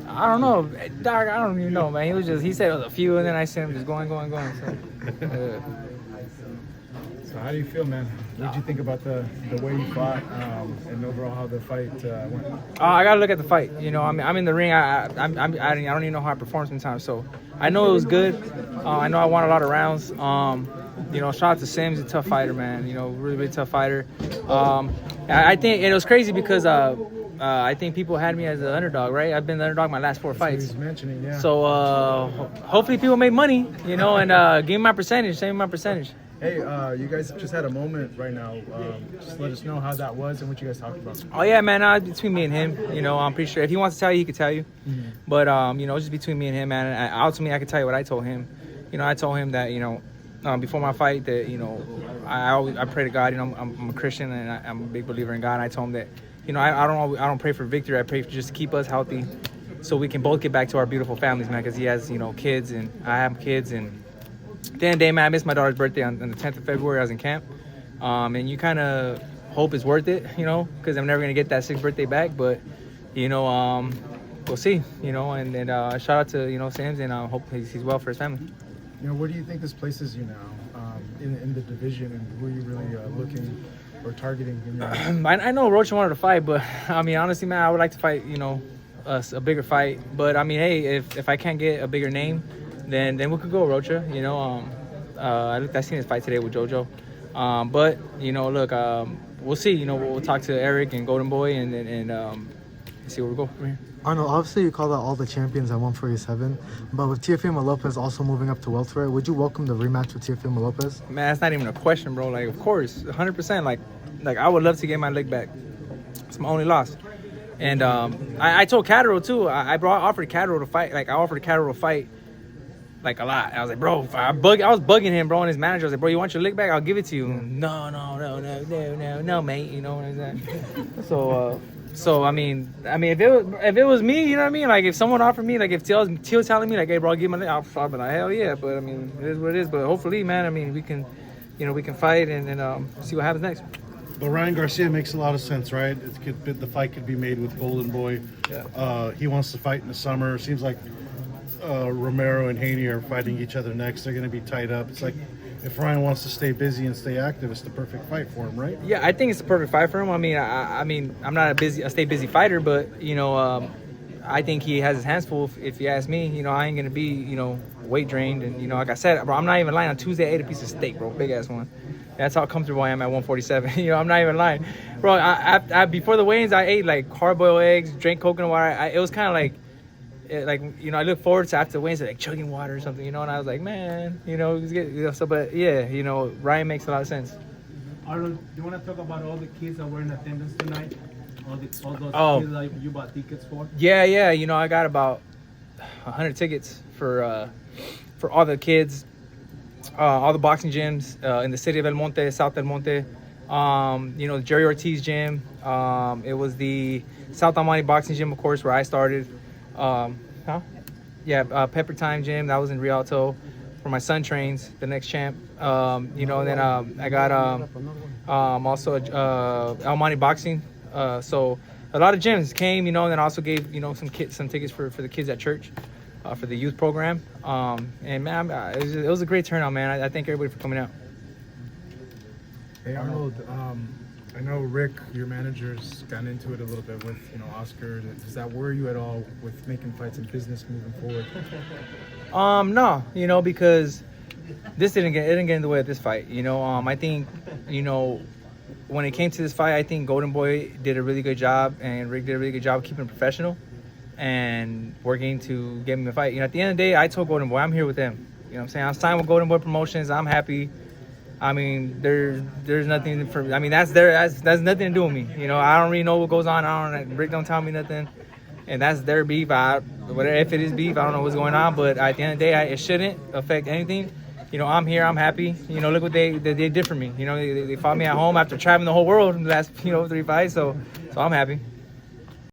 I don't know, Doc. I don't even know, man. He said it was a few, and then I seen him just going. So, So how do you feel, man? What did you think about the way you fought and overall how the fight went? I gotta look at the fight. You know, I'm in the ring. I don't even know how I perform sometimes. So I know it was good. I know I won a lot of rounds. You know, shout out to Sims, a tough fighter, man. You know, really tough fighter. I think it was crazy because I think people had me as the underdog, right? I've been the underdog my last 4 fights. He's mentioning, yeah. So hopefully people made money, you know, and give me my percentage, save me my percentage. Hey, you guys just had a moment right now. Just let us know how that was and what you guys talked about. Oh yeah, man. Between me and him, you know, I'm pretty sure if he wants to tell you, he could tell you. Mm-hmm. But you know, just between me and him, man. And ultimately, I can tell you what I told him. You know, I told him that, you know, before my fight, that, you know, I pray to God. You know, I'm a Christian and I'm a big believer in God. And I told him that, you know, I don't pray for victory. I pray for just to keep us healthy, so we can both get back to our beautiful families, man. Because he has, you know, kids and I have kids, and at the end of the day, man, I missed my daughter's birthday on the 10th of February. I was in camp, and you kind of hope it's worth it, you know, because I'm never gonna get that 6th birthday back. But you know, we'll see, you know. And shout out to, you know, Sims, and I hope he's well for his family. You know, where do you think this places you now in the division, and who are you really looking or targeting? In your I know Rocha wanted to fight, but I mean, honestly, man, I would like to fight, you know, a bigger fight. But I mean, hey, if I can't get a bigger name, then we could go Rocha. You know, I seen his fight today with JoJo. But you know, look, we'll see. You know, we'll talk to Eric and Golden Boy and see where we go from here. Arnold, obviously you called out all the champions at 147, but with Teofimo Lopez also moving up to welterweight, would you welcome the rematch with Teofimo Lopez? Man, that's not even a question, bro. Like, of course, 100%. Like I would love to get my leg back. It's my only loss. And I told Catterall too. I offered Catterall to fight. Like, I offered Catterall to fight. Like, a lot. I was like, bro, I was bugging him, bro, and his manager. I was like, bro, you want your leg back? I'll give it to you. No, mate. You know what I'm saying? So I mean, if it was me, you know what I mean? Like, if someone offered me, like, if Teal's telling me, like, hey, bro, give me my leg, I'll be like, hell yeah. But I mean, it is what it is. But hopefully, man, I mean, we can fight and see what happens next. But Ryan Garcia makes a lot of sense, right? The fight could be made with Golden Boy. Yeah. He wants to fight in the summer. Seems like Romero and Haney are fighting each other next. They're going to be tied up. It's like, if Ryan wants to stay busy and stay active, it's the perfect fight for him, right? Yeah, I think it's the perfect fight for him. I mean, I'm not a stay busy fighter, but you know, I think he has his hands full. If you ask me, you know, I ain't gonna be, you know, weight drained, and you know, like I said, bro, I'm not even lying. On Tuesday, I ate a piece of steak, bro, big ass one. That's how comfortable I am at 147. You know, I'm not even lying, bro. I before the weigh-ins, I ate like hard-boiled eggs, drank coconut water. It was kind of like, you know, I look forward to after the weigh-ins, like chugging water or something, you know. And I was like, man, you know, so. But yeah, you know, Ryan makes a lot of sense. Arnold, do you want to talk about all the kids that were in attendance tonight? All those kids that you bought tickets for? Yeah. You know, I got about 100 tickets for all the kids, all the boxing gyms in the city of El Monte, South El Monte. You know, the Jerry Ortiz gym. It was the South Almani boxing gym, of course, where I started. Pepper Time gym, that was in Rialto, where my son trains, the next champ. You know, and then I got also El Monte boxing. So a lot of gyms came, you know, and then I also gave, you know, some tickets for the kids at church, for the youth program. And man, it was a great turnout, man. I thank everybody for coming out. Hey, Arnold, I know Rick, your manager's gotten into it a little bit with, you know, Oscar. Does that worry you at all with making fights in business moving forward? No, you know, because it didn't get in the way of this fight. You know, I think, you know, when it came to this fight, I think Golden Boy did a really good job, and Rick did a really good job of keeping it professional and working to get me a fight. You know, at the end of the day, I told Golden Boy, I'm here with them. You know what I'm saying? I'm signed with Golden Boy Promotions. I'm happy. I mean, there's nothing for. I mean, that's nothing to do with me. You know, I don't really know what goes on. Rick don't tell me nothing, and that's their beef. Whatever, if it is beef, I don't know what's going on. But at the end of the day, it shouldn't affect anything. You know, I'm here. I'm happy. You know, look what they did for me. You know, they fought me at home after traveling the whole world in the last 3 fights. So I'm happy.